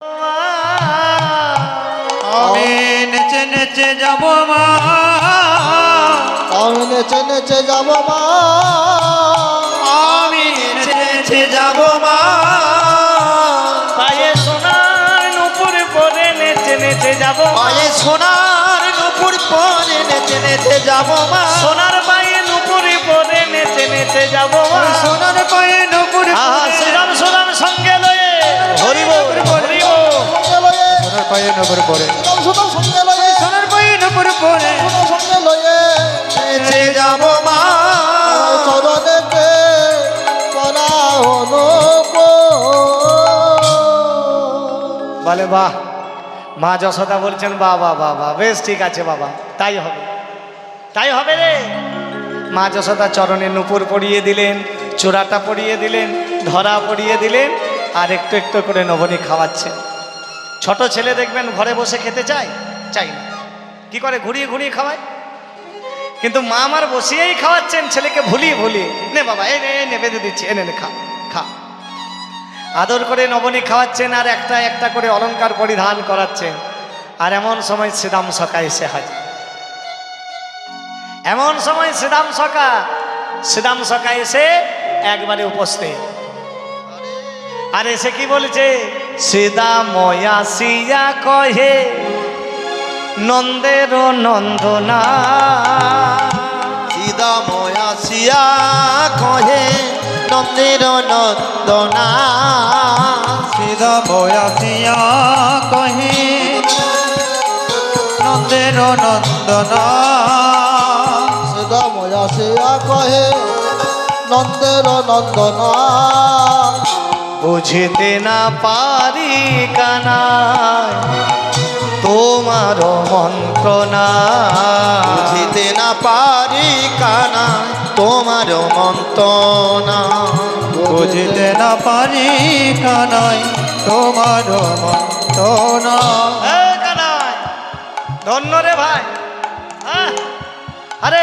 আমি নেচে নেচে যাব মা, আমি নেচে নেচে যাব মা, আমি নেচে নেচে যাব মা। পায়ে সোনার নুপুর পরে নেচে নেচে যাব, পায়ে সোনার নুপুর পরে নেচে নেচে যাব মা, সোনার পায়ে নুপুর পরে নেচে নেচে যাব সোনার পায়ে নুপুর শ্রীরাম সুরাম সঙ্গে লয়ে হরিব হরিব সঙ্গে লয়ে সোনার পায়ে নুপুর পরে, সুতো সঙ্গে লয়ে সোনার পায়ে নুপুর পরে সুতো সঙ্গে লয়ে নেচে যাব মা। চরণেতে পরা হলো বলে বাহ। মা যশোদা বলছেন বাবা বাবা, বেশ ঠিক আছে বাবা, তাই হবে, তাই হবে রে। মা যশোদা চরণে নুপুর পরিয়ে দিলেন, চূড়াটা পরিয়ে দিলেন, ধরা পরিয়ে দিলেন, আর একটু একটু করে নবনী খাওয়াচ্ছেন। ছোট ছেলে দেখবেন ঘরে বসে খেতে চায়, চাই না, কি করে ঘুরিয়ে ঘুরিয়ে খাওয়ায়। কিন্তু মা আমার বসিয়েই খাওয়াচ্ছেন ছেলেকে ভুলিয়ে ভুলিয়ে, নে বাবা এই নে নে বেঁধে দিচ্ছি, এনে নে খা খা। আদর করে নবনী খাওয়াচ্ছেন আর একটা একটা করে অলংকার পরিধান করাচ্ছেন। আর এমন সময় শ্রীরাম সখা এসে হাজির, এমন সময় শ্রীরাম সখা এসে একবারে উপস্থিত। আর এসে কি বলছে, সীতাময়া সিয়া কহে নন্দের নন্দনা, সীতাময়া সিয়া কহে নন্দের নন্দনা, সীতাময়া সিয়া কহে নন্দের নন্দনা, সীতা ময়া সিয়া কহে নন্দের নন্দনা, বুঝতে না পারি কানাই তোমার মন্ত্রণা, বুঝিতে না পারি কানা তোমার মন্ত্রণা, বুঝিতে না পারি কানাই তোমার মন্ত্রণা। এ কানাই ধন্য রে ভাই। হ্যাঁ? আরে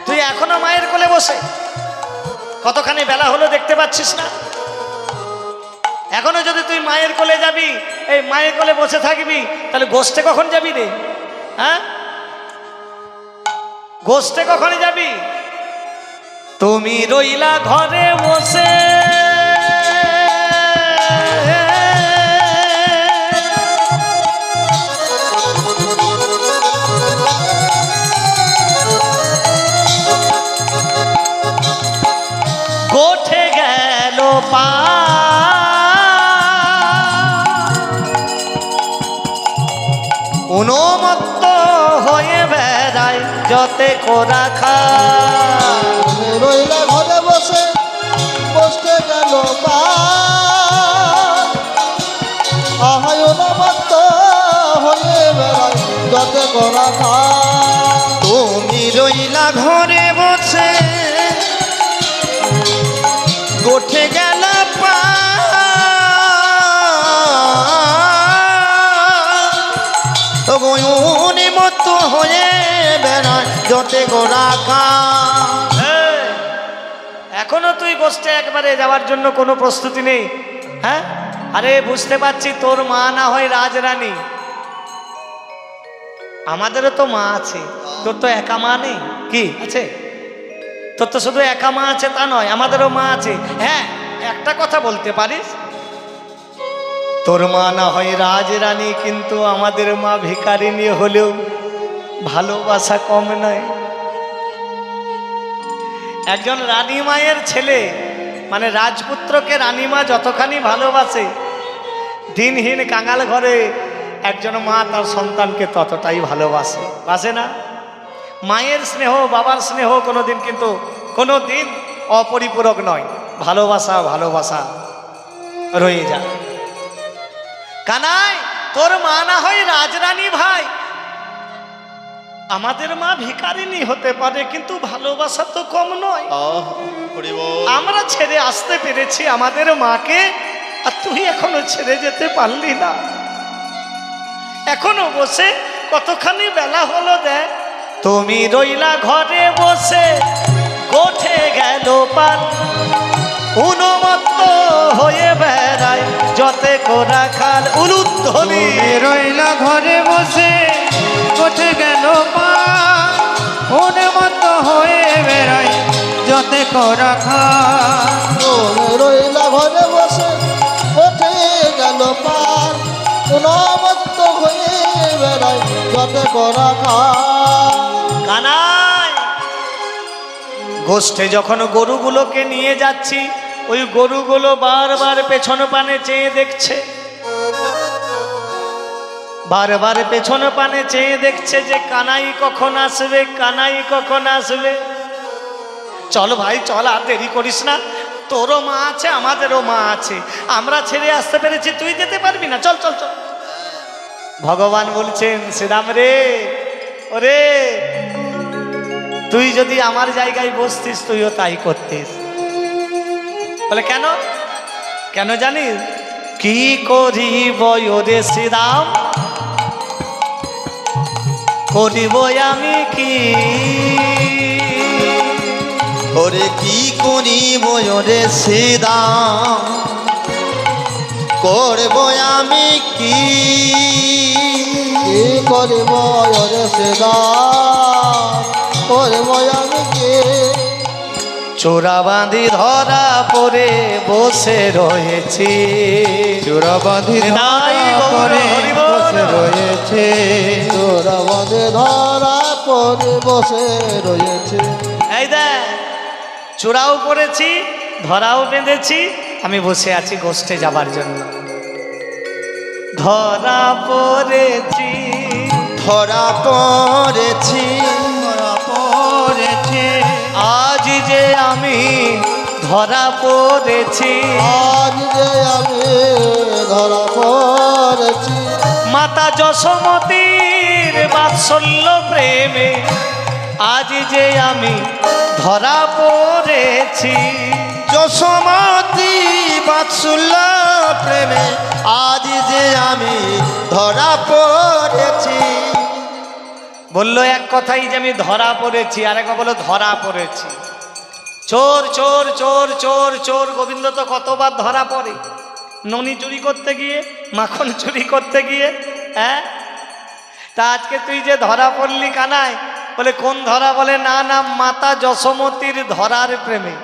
তুই এখনো মায়ের কোলে বসে, কতখানি বেলা হলো দেখতে পাচ্ছিস না? এখনো যদি তুই মায়ের কোলে যাবি, এই মায়ের কোলে বসে থাকবি, তাহলে গোষ্ঠে কখন যাবি রে? হ্যাঁ, গোষ্ঠে কখন যাবি? তুমি রইলা ঘরে বসে, গোঠে গেল পা, উন্মত্ত হয়ে বেড়ায় যতে কোরা খা, রইলা ঘরে বসে বসতে গেল পা, আহায় নমত্ত হয়ে বেড়ায় যতে করা খা, তুমি রইলা ঘরে বসে গোঠে গেল পা, উন্মত্ত হয়ে বেড়ায় যতে গোড়া খা। এখনো তুই গোষ্ঠে একবারে যাওয়ার জন্য কোনো প্রস্তুতি নেই? হ্যাঁ, আরে বুঝতে পারছি তোর মা না হয় রাজরানী, আমাদেরও তো মা আছে, তোর তো একা মা নেই কি আছে? তোর তো শুধু একা মা আছে তা নয়, আমাদেরও মা আছে। হ্যাঁ, একটা কথা বলতে পারিস, তোর মা না হয় রাজরানী, কিন্তু আমাদের মা ভিখারিনী হলেও ভালোবাসা কম নয়। একজন রানী মায়ের ছেলে, মানে রাজপুত্রকে রানীমা যতখানি ভালোবাসে, দিনহীন কাঙাল ঘরে একজন মা তার সন্তানকে ততটাই ভালোবাসে, বাসে না? মায়ের স্নেহ, বাবার স্নেহ কোনোদিন কিন্তু কোনোদিন অপরিপূরক নয়, ভালোবাসা ভালোবাসা রয়ে যায়। কানাই, তোর মা না হয় রাজরানী ভাই, আমাদের মা ভিখারিনী হতে পারে, কিন্তু ভালোবাসা তো কম নয়। আমরা ছেড়ে আসতে পেরেছি আমাদের মাকে, আর তুই এখনো ছেড়ে যেতে পারলি না। এখনো বসে কতখানি বেলা হলো দেখ, তুমি রইলা ঘরে বসে গোঠে গেল পান, উন্মত্ত হয়ে বেড়ায় যতে কোরা খাল উলুধ্বনি রইলা ঘরে বসে কোঠে গেল পা উন্মত্ত হয়ে বেড়াই যতে করা খা রইলা ঘরে বসে ওঠে গেল পার উন্মত্ত হয়ে বেড়াই যতে করা খা কানাই গোষ্ঠে যখন গরুগুলোকে নিয়ে যাচ্ছি ওই গরুগুলো বারবার পেছন পানে চেয়ে দেখছে, বারবার পেছন পানে চেয়ে দেখছে যে কানাই কখন আসবে, কানাই কখন আসবে। চল ভাই চল, আর দেরি করিস না, তোরও মা আছে আমাদেরও মা আছে, আমরা ছেড়ে আসতে পেরেছি, তুই যেতে পারবি না, চল চল চল। ভগবান বলছেন শ্রীরাম রে, ওরে তুই যদি আমার জায়গায় বসতিস তুইও তাই করতিস। বলে কেন? কেন জানিস? কি করিব ওরে শ্রীরাম, করিব আমি কি, ওরে কি করিব ওরে শ্রীরাম, করব আমি কি, কি করিব ওরে শ্রীরাম, করব আমি কি। চোরা বাঁধি ধরা পড়ে বসে রয়েছি, চোরা বাঁধি নাই করে হরি বল। বসে রয়েছে, তোরা বাঁধে ধরা পরে বসে রয়েছে। এই দেখ চূড়াও পড়েছি, ধরাও বেঁধেছি, আমি বসে আছি গোষ্ঠে যাবার জন্য। ধরা পড়েছি, ধরা পড়েছি, ধরা পড়েছে, আজ যে আমি ধরা পড়েছি, আজ যে আমি ধরা পড়েছি, মাতা যশোমতীর বাৎসল্য প্রেমে আজ যে আমি ধরা পড়েছি। যশোমতী বাৎসল্য প্রেমে আজ যে আমি ধরা পড়েছি। বললো এক কথাই যে আমি ধরা পড়েছি, আর একবার বললো ধরা পড়েছি। চোর চোর চোর চোর চোর, গোবিন্দ তো কতবার ধরা পড়ে, ননি চুরি করতে গিয়ে, মাখন চুরি করতে গিয়ে, হ্যাঁ। তা আজকে তুই যে ধরা পড়লি কানাই, বলে কোন ধরা? বলে না না, মাতা যশোমতীর ধরার প্রেমে,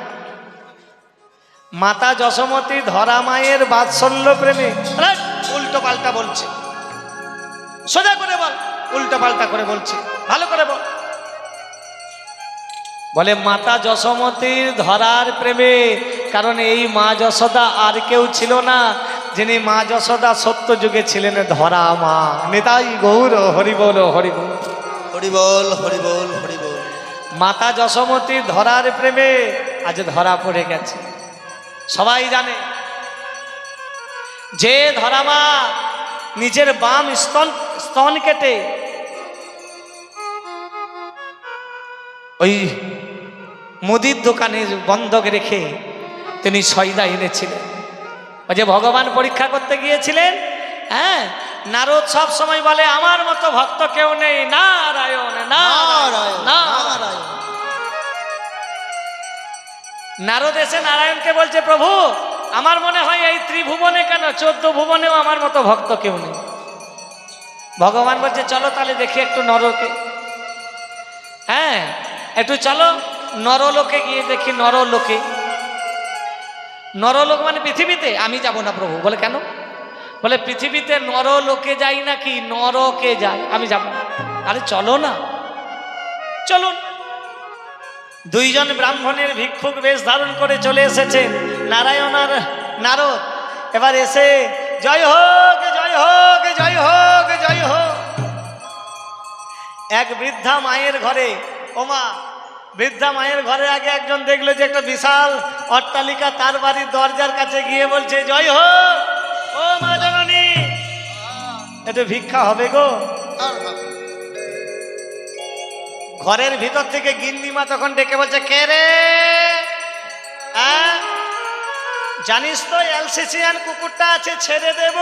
মাতা যশোমতী ধরা মায়ের বাৎসল্য প্রেমে। আরে, উল্টো পাল্টা বলছে, সোজা করে বল, উল্টো পাল্টা করে বলছে, ভালো করে বল। বলে মাতা যশোমতীর ধরার প্রেমে, কারণ এই মা যশোদা আর কেউ ছিল না, যিনি মা যশোদা সত্য যুগে ছিলেন ধরা মা। নেতাই গৌর হরি বল হরি বল। হরি বল হরি বল হরি বল। মাতা যশোমতীর ধরার প্রেমে আজ ধরা পড়ে গেছে। সবাই জানে যে ধরা মা নিজের বাম স্তন কেটে ওই মুদির দোকানে বন্ধক রেখে তিনি সয়দা এনেছিলেন। ওই যে ভগবান পরীক্ষা করতে গিয়েছিলেন, হ্যাঁ, নারদ সব সময় বলে আমার মতো ভক্ত কেউ নেই, নারায়ণ নারায়ণ নারায়ণ। নারদ এসে নারায়ণকে বলছে প্রভু আমার মনে হয় এই ত্রিভুবনে কেন 14 ভুবনেও আমার মতো ভক্ত কেউ নেই। ভগবান বলছে চলো তাহলে দেখি একটু নরকে, হ্যাঁ একটু চলো নরলোকে গিয়ে দেখি। নরলোকে, নরলোক মানে পৃথিবীতে? আমি যাব না প্রভু। বলে কেন? বলে পৃথিবীতে নরলোকে যাই নাকি নরকে যাই, আমি যাব না। আরে চলো না, চলুন। দুইজন ব্রাহ্মণের ভিক্ষুক বেশ ধারণ করে চলে এসেছেন নারায়ণ আর নারদ। এবার এসে জয় হোক জয় হোক জয় হোক জয় হোক। এক বৃদ্ধা মায়ের ঘরে, ও মা, বৃদ্ধা মায়ের ঘরে আগে একজন দেখলো যে একটা বিশাল অট্টালিকা, তার বাড়ির দরজার কাছে গিয়ে বলছে জয় হোক, ও মা জননী একটু ভিক্ষা হবে গো। ঘরের ভিতর থেকে গিন্নিমা তখন ডেকে বলছে কে রে? জানিস তো এলসিসিয়ান কুকুরটা আছে, ছেড়ে দেব।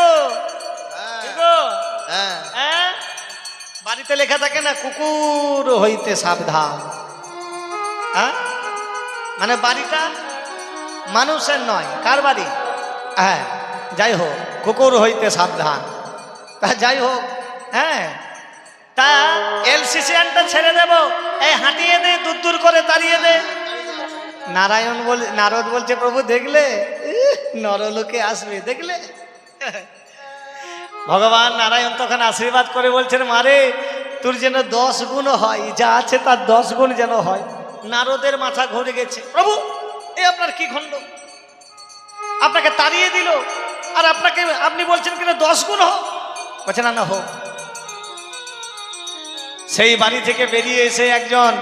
বাড়িতে লেখা থাকে না কুকুর হইতে সাবধান। মানে বাড়িটা মানুষের নয়, কার বাড়ি? হ্যাঁ, যাই হোক, কুকুর হইতে সাবধান। তা যাই হোক, হ্যাঁ, তা এলসিসিয়ানটা ছেড়ে দেব, এই হাঁটিয়ে দে, দূর দূর করে তাড়িয়ে দে। নারদ বলছে, প্রভু দেখলে নরলোকে আসবে, দেখলে। ভগবান নারায়ণ তখন আশীর্বাদ করে বলছেন, মারে তোর যেন 10 গুণ হয়, যা আছে তার 10 গুণ যেন হয়। নারদের মাথা ঘুরে গেছে, প্রভু এ আপনার কি খণ্ড, আপনাকে তাড়িয়ে দিল আর আপনি বলছেন কিনা 10 গুণ হোক। বলছে না, না হোক। সেই বাড়ি থেকে বেরিয়ে এসে একজন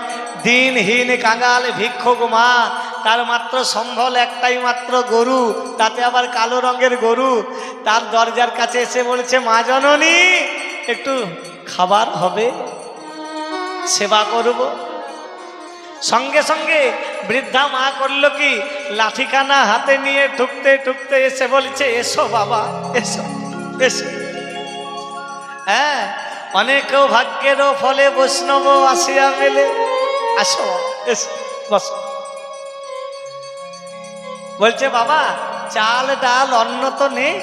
দিনহীন কাঙাল ভিক্ষুক মা, তার মাত্র সম্বল একটাই মাত্র গরু, তাতে আবার কালো রঙের গরু, তার দরজার কাছে এসে বলছে, মা জননী একটু খাবার হবে, সেবা করব। সঙ্গে সঙ্গে বৃদ্ধা মা করলো কি, লাঠিখানা হাতে নিয়ে ঠুকতে ঠুকতে এসে বলছে, এসো বাবা, এসো এসো। হ্যাঁ, অনেকেও ভাগ্যেরও ফলে বৈষ্ণব আসিয়া মেলে, আসো এসো বসো। বলছে, বাবা চাল ডাল অন্ন তো নেই,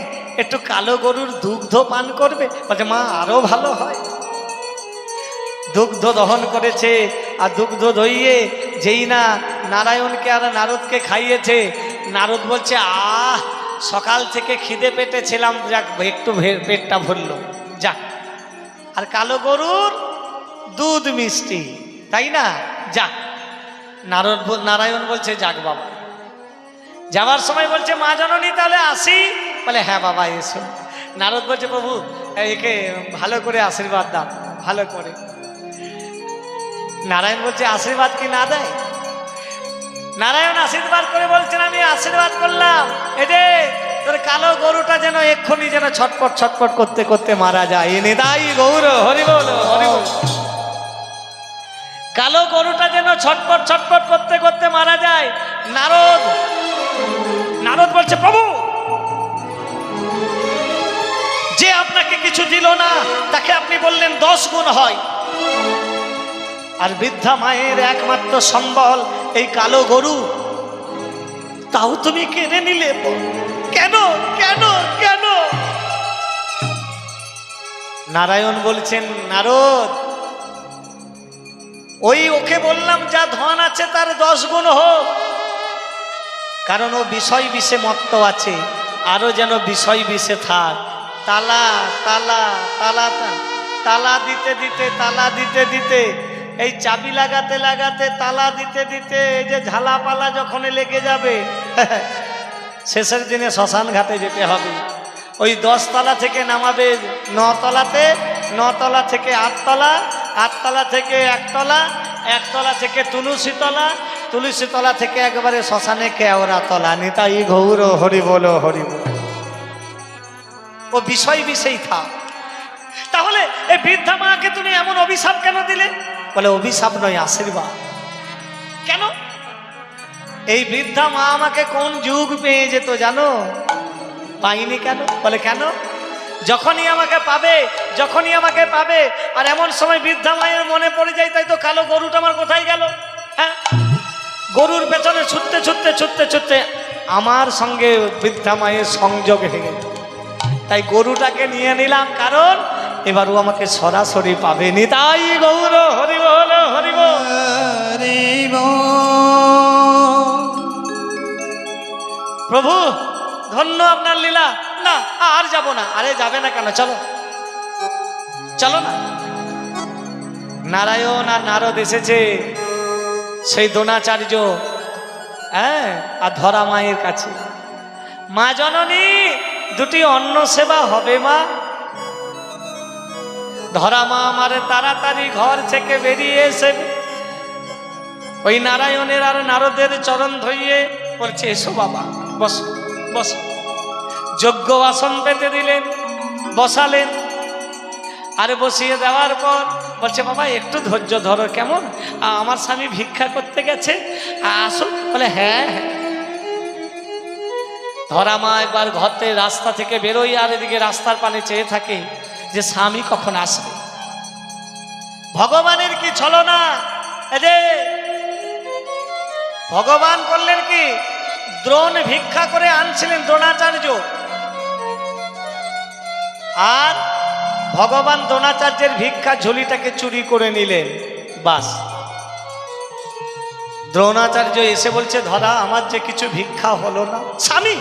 একটু কালো গরুর দুগ্ধ পান করবে। বলছে, মা আরো ভালো হয়। দুগ্ধ দহন করেছে, আর দুগ্ধ দইয়ে যেই না নারায়ণকে আর নারদকে খাইয়েছে, নারদ বলছে, সকাল থেকে খিদে পেটে ছিলাম, যাক একটু পেটটা ভরলো, যাক। আর কালো গরুর দুধ মিষ্টি, তাই না, যাক। নারায়ণ বলছে, যাক বাবা। যাওয়ার সময় বলছে, মা জননী তাহলে আসি। বলে, হ্যাঁ বাবা এসো। নারদ বলছে, প্রভু একে ভালো করে আশীর্বাদ দাও, ভালো করে। নারায়ণ বলছে, আশীর্বাদ কি না দেয়? নারায়ণ আশীর্বাদ করে বলছেন, আমি আশীর্বাদ করলাম, এই যে তোর কালো গরুটা যেন এক্ষুনি যেন ছটপট ছটপট করতে করতে মারা যায়। নিতাই গৌর হরি বল, হরি বল। কালো গরুটা যেন ছটপট ছটপট করতে করতে মারা যায়। নারদ বলছে, প্রভু যে আপনাকে কিছু দিল না, তাকে আপনি বললেন 10 গুণ হয়, আর বৃদ্ধা মায়ের একমাত্র সম্বল এই কালো গরু, তাও তুমি কেড়ে নিলে, কেন কেন কেন? নারায়ণ বলছেন, নারদ ওকে বললাম যা ধন আছে তার 10 গুণ হোক, কারণ ও বিষয় বিষে মত্ত আছে, আরো যেন বিষয় বিষে থাক। তালা তালা তালা তালা দিতে দিতে তালা দিতে দিতে, এই চাবি লাগাতে লাগাতে তালা দিতে দিতে, এই যে ঝালাপালা যখন লেগে যাবে, শেষের দিনে শ্মশান ঘাটে যেতে হবে। ওই 10 তলা থেকে নামাবে 9 তলাতে, 9 তলা থেকে 8 তলা, 8 তলা থেকে 1 তলা, 1 তলা থেকে তুলসী তলা, তুলসী তলা থেকে একবারে শ্মশানে কেওড়া তলা। নিতাই গৌর হরি বল, হরি বল। ও বিষয় বিষয় থাক। তাহলে এই বৃদ্ধা মাকে তুমি এমন অভিশাপ কেন দিলে? বলে, অভিশাপ নয়, আশীর্বাদ। কেন? এই বৃদ্ধা মা আমাকে কোন যুগ পেয়ে যেত জানো? পাইনি কেন? বলে, কেন? যখনই আমাকে পাবে, আর এমন সময় বৃদ্ধা মায়ের মনে পড়ে যায়, তাই তো কালো গরুটা আমার কোথায় গেল? হ্যাঁ, গরুর পেছনে ছুটতে ছুটতে ছুটতে ছুটতে আমার সঙ্গে বৃদ্ধা মায়ের সংযোগ হয়ে গেল, তাই গরুটাকে নিয়ে নিলাম, কারণ এবার ও আমাকে সরাসরি পাবে। নিতাই গৌর হরি বল, হরি বল। প্রভু ধন্য আপনার লীলা। না আর যাব না। আরে যাবে না কেন? চলো চলো না। নারায়ণ আর নারদ এসেছে সেই দ্রোণাচার্য, হ্যাঁ, আর ধরা মায়ের কাছে। মা জননী, দুটি অন্ন সেবা হবে মা? ধরা মা আমারে তাড়াতাড়ি ঘর থেকে বেরিয়ে এসে ওই নারায়ণের আর নারদের চরণ ধইয়ে বলছে, এসো বাবা, বস বস। যোগ্য আসন পেতে দিলেন, বসালেন। আর বসিয়ে দেওয়ার পর বলছে, বাবা একটু ধৈর্য ধরো, কেমন? আমার স্বামী ভিক্ষা করতে গেছে, আসো। বলে, হ্যাঁ হ্যাঁ। ধরা মা একবার ঘরতে রাস্তা থেকে বেরোই, আর এদিকে রাস্তার পানে চেয়ে থাকে যে স্বামী কখন আসবে। ভগবানের কি ছলনা! যে ভগবান করলেন কি, দ্রোণ ভিক্ষা করে আনছিলেন দ্রোণাচার্য, আর ভগবান দ্রোণাচার্যের ভিক্ষা ঝুলিটাকে চুরি করে নিলেন। বাস, দ্রোণাচার্য এসে বলছে, ধরা আমার যে কিছু ভিক্ষা হলো না। স্বামী,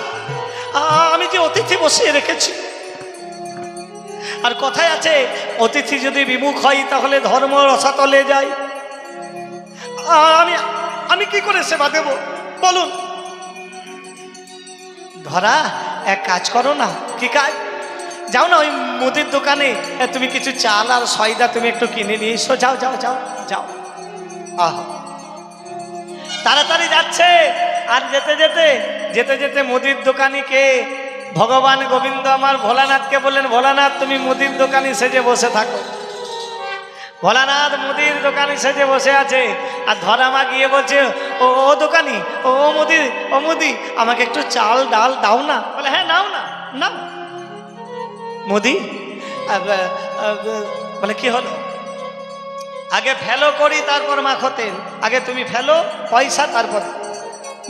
আমি যে অতিথি বসিয়ে রেখেছি, আর কথায় আছে অতিথি যদি বিমুখ হয় তাহলে ধর্ম রসাতলে যায়। আমি কি করে সেবা দেব বলুন? ধরা, এক কাজ করো না। কি কাজ? যাও না ওই মুদির দোকানে, তুমি কিছু চাল আর সয়দা তুমি একটু কিনে নিয়ে এসো। যাও যাও যাও যাও। আহ, তাড়াতাড়ি যাচ্ছে। আর যেতে যেতে যেতে যেতে মুদির দোকানিকে ভগবান গোবিন্দ আমার ভোলানাথকে বললেন, ভোলানাথ তুমি মুদির দোকানি সেজে বসে থাকো। ভোলানাথ মুদির দোকানি সেজে বসে আছে। আর ধরামা গিয়ে বলছে, ও দোকানি, ও মুদি, আমাকে একটু চাল ডাল দাও না। বলে, হ্যাঁ নাও না, নাও। মুদি বলে, কি হলো? আগে ফেলো করি তারপর মাখো তেল। আগে তুমি ফেলো পয়সা, তারপর।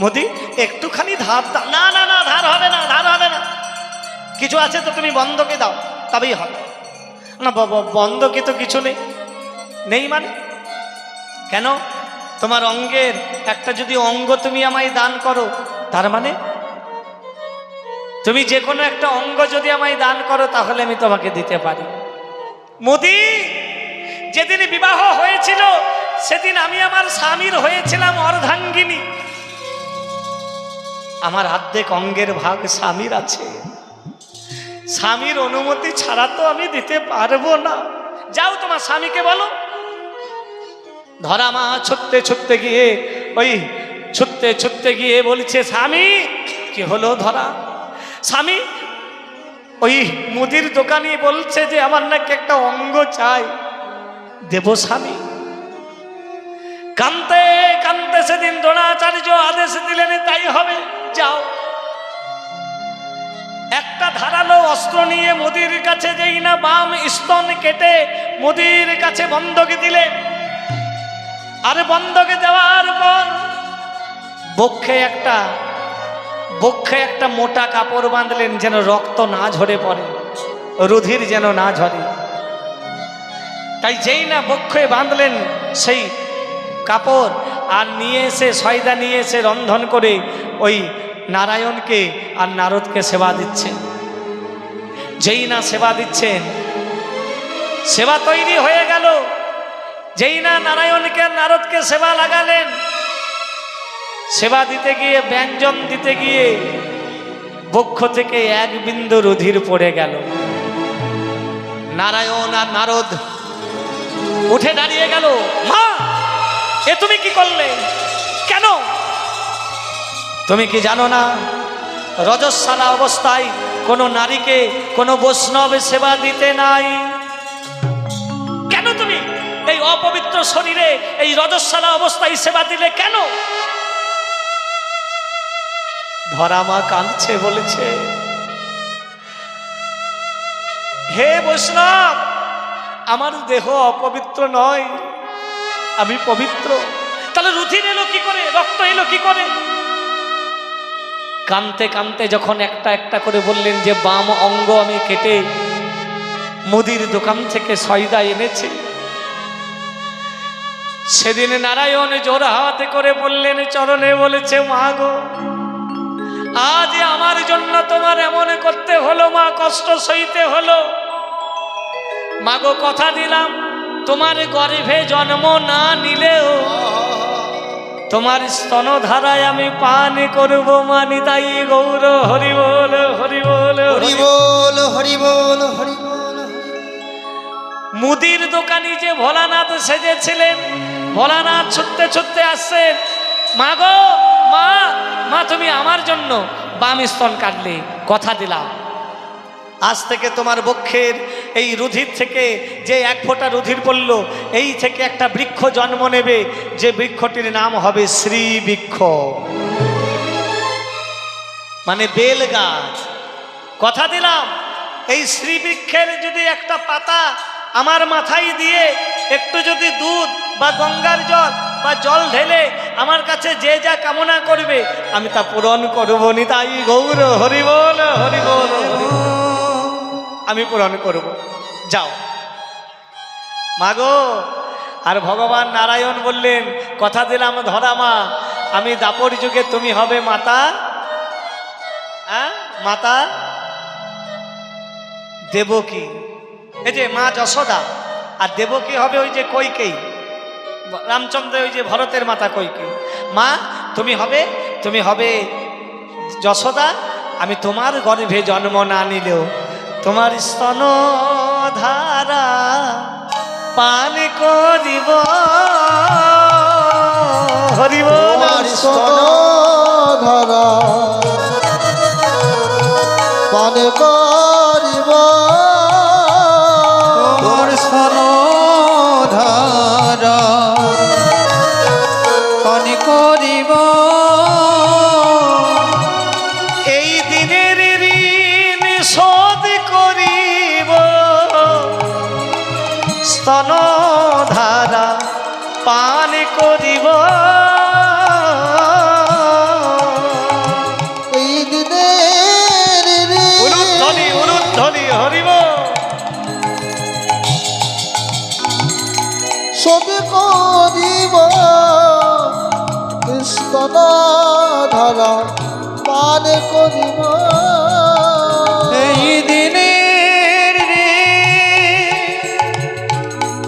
মুদি, একটুখানি ধার দাও। না না না, ধার হবে না, ধার হবে না। কিছু আছে তো তুমি বন্ধকে দাও, তবেই হবে। না বন্ধকে তো কিছু নেই। নেই মানে কেন? তোমার অঙ্গের একটা যদি অঙ্গ তুমি আমায় দান করো, তার মানে তুমি যে কোনো একটা অঙ্গ যদি আমায় দান করো তাহলে আমি তোমাকে দিতে পারি। মুদি, যেদিন বিবাহ হয়েছিল সেদিন আমি আমার স্বামীর হয়েছিলাম অর্ধাঙ্গিনী। আমার অর্ধেক অঙ্গের ভাগ স্বামীর আছে। স্বামীর অনুমতি ছাড়া তো আমি দিতে পারবো না। যাও তোমার স্বামীকে বলো। ধরামা ছুটতে ছুটতে গিয়ে ছুটতে গিয়ে বলছে, স্বামী। কি হলো ধরা? স্বামী, ওই মুদির দোকানি বলছে যে আমার নাকি একটা অঙ্গ চাই, দেব স্বামী? কানতে কানতে সেদিন দ্রোণাচার্য আদেশ দিলেন, তাই হবে, যাও। একটা ধারালো অস্ত্র নিয়ে মুদির কাছে যেই না বাম স্তন কেটে মুদির কাছে বন্ধকে দিলে। আর বন্ধকে দেওয়ার পর বক্ষে একটা মোটা কাপড় বাঁধলেন, যেন রক্ত না ঝরে পড়ে, রুধির যেন না ঝরে। তাই যেই না বক্ষে বাঁধলেন সেই কাপড়, আর নিয়ে এসে সয়দা নিয়ে এসে রন্ধন করে ওই নারায়ণকে আর নারদকে সেবা দিচ্ছেন। যেই না সেবা দিচ্ছেন, সেবা তৈরি হয়ে গেল। যেই না নারায়ণকে আর নারদকে সেবা লাগালেন, সেবা দিতে গিয়ে, ব্যঞ্জন দিতে গিয়ে বক্ষ থেকে এক বিন্দু রুধির পড়ে গেল। নারায়ণ আর নারদ উঠে দাঁড়িয়ে গেল। মা, এ তুমি কি করলে? কেন? তুমি কি জানো না রজস্বালা অবস্থায় কোনো নারীকে কোনো বৈষ্ণব সেবা দিতে নাই? কেন তুমি এই অপবিত্র শরীরে এই রজস্বালা অবস্থায় সেবা দিলে কেন? ধরামা কাঁদছে, বলেছে, হে বৈষ্ণব, আমার দেহ অপবিত্র নয়, আমি পবিত্র। তাহলে রুধির এলো কি করে, রক্ত এলো কি করে? কাঁদতে কাঁদতে যখন একটা একটা করে বললেন যে বাম অঙ্গ আমি কেটে মুদির দোকান থেকে সয়দা এনেছি, সেদিন নারায়ণ জোর হাতে করে বললেন চরণে, বলেছে, মা গো, আজ আমার জন্য তোমার এমন করতে হলো মা, কষ্ট সইতে হলো। মা গো, কথা দিলাম তোমার গর্ভে জন্ম না নিলেও তোমার স্তনধারায় আমি পান করব মানি। তাই গৌর হরি বল, হরি বল, হরি বল, হরি বল, হরি বল। মুদির দোকানি যে ভোলানাথ সেজেছিলেন, ভোলানাথ ছুটতে ছুটতে আসছেন। মা গো, মা তুমি আমার জন্য বাম স্তন কাটলে, কথা দিলাম আজ থেকে তোমার বক্ষের এই রুধির থেকে যে এক ফোঁটা রুধির পড়ল, এই থেকে একটা বৃক্ষ জন্ম নেবে, যে বৃক্ষটির নাম হবে শ্রী বৃক্ষ, মানে বেল গাছ। কথা দিলাম এই শ্রী বৃক্ষের যদি একটা পাতা আমার মাথায় দিয়ে একটু যদি দুধ বা গঙ্গার জল বা জল ঢেলে আমার কাছে যে যা কামনা করবে আমি তা পূরণ করব। তাই গৌর হরি বল, হরি বল। আমি পূরণ করব। যাও মাগো। আর ভগবান নারায়ণ বললেন, কথা দিলাম ধরা মা, আমি দাপর যুগে তুমি হবে মাতা, মাতা দেবকী। এই যে মা যশোদা, আর দেবকী হবে ওই যে কৈকেয়ী, রামচন্দ্র ওই যে ভরতের মাতা কৈকেয়ী। মা তুমি হবে যশোদা, আমি তোমার গর্ভে জন্ম না নিলেও তোমার স্তন ধারা পান করিব। হরিব তোমার স্তন ধারা পান করিব। তোর স্তনধারা পান করিব। এই দিনের ঋণ শোধ করিব, স্তন ধারা পান করিব। এই দিনের উলুধ্বনি উলুধ্বনি হরিব। শোধ করিব, স্তন ধারা পান করিব। এই দিনের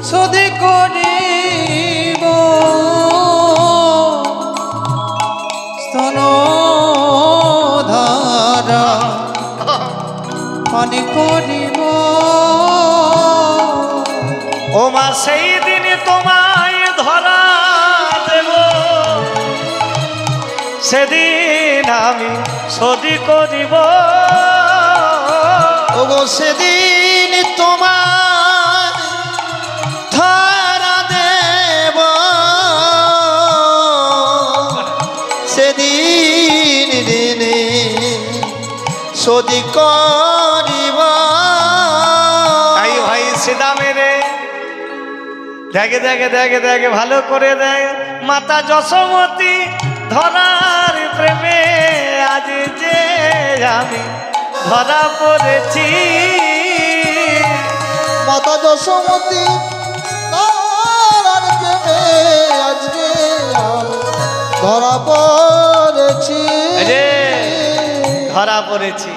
শোধ করিব, স্তনধারা পান করিব। ও মা সেই দিন তোমায় ধরা দেব, সেদিন আমি শোধ করিব। ওগো সেদিন তোমার ধরা দেব, সেদিন দিনে শোধ করিব। তাই ভাই সিদা মেরে দেখে দেখে দেখে দেখে ভালো করে দেয়। মাতা যশোমতী ধরার প্রেমে আজ যে আমি ধরা পড়েছি। মাতা যশোমতী তার প্রেমে আজকে আমি ধরা পড়েছি। এই যে ধরা পড়েছি।